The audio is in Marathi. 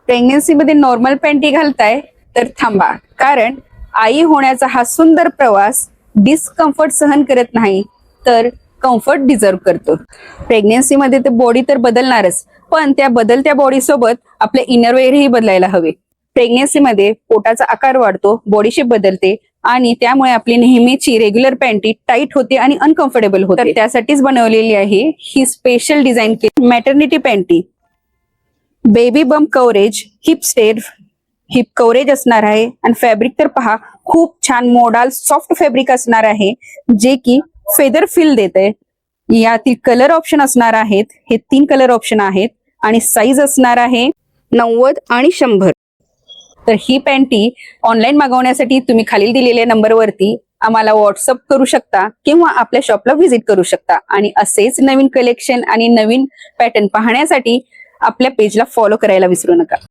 प्रेग्नन्सीमध्ये नॉर्मल पॅन्टी घालताय तर थांबा, कारण आई होण्याचा हा सुंदर प्रवास डिस्कम्फर्ट सहन करत नाही तर कम्फर्ट डिझर्व करतो. प्रेग्नन्सीमध्ये ते बॉडी तर बदलणारच, पण त्या बदलत्या बॉडी सोबत आपले इनरवेअरही बदलायला हवे. प्रेग्नन्सीमध्ये पोटाचा आकार वाढतो, बॉडी शेप बदलते आणि त्यामुळे आपली नेहमीची रेग्युलर पॅन्टी टाईट होते आणि अनकम्फर्टेबल होते. तर त्यासाठीच बनवलेली आहे ही स्पेशल डिझाईन केली maternity panty. Baby bump coverage, heap coverage असणार आहे आणि फॅब्रिक तर पहा, खूप छान मोडाल सॉफ्ट फॅब्रिक असणार आहे जे की फेदर फील देते. यातील कलर ऑप्शन असणार आहेत, हे 3 कलर ऑप्शन आहेत आणि साईज असणार आहे 90 आणि 100. तर ही पॅन्टी ऑनलाईन मागवण्यासाठी तुम्ही खालील दिलेल्या नंबरवरती आम्हाला व्हॉट्सअप करू शकता किंवा आपल्या शॉपला व्हिजिट करू शकता. आणि असेच नवीन कलेक्शन आणि नवीन पॅटर्न पाहण्यासाठी आपल्या पेजला फॉलो करायला विसरू नका.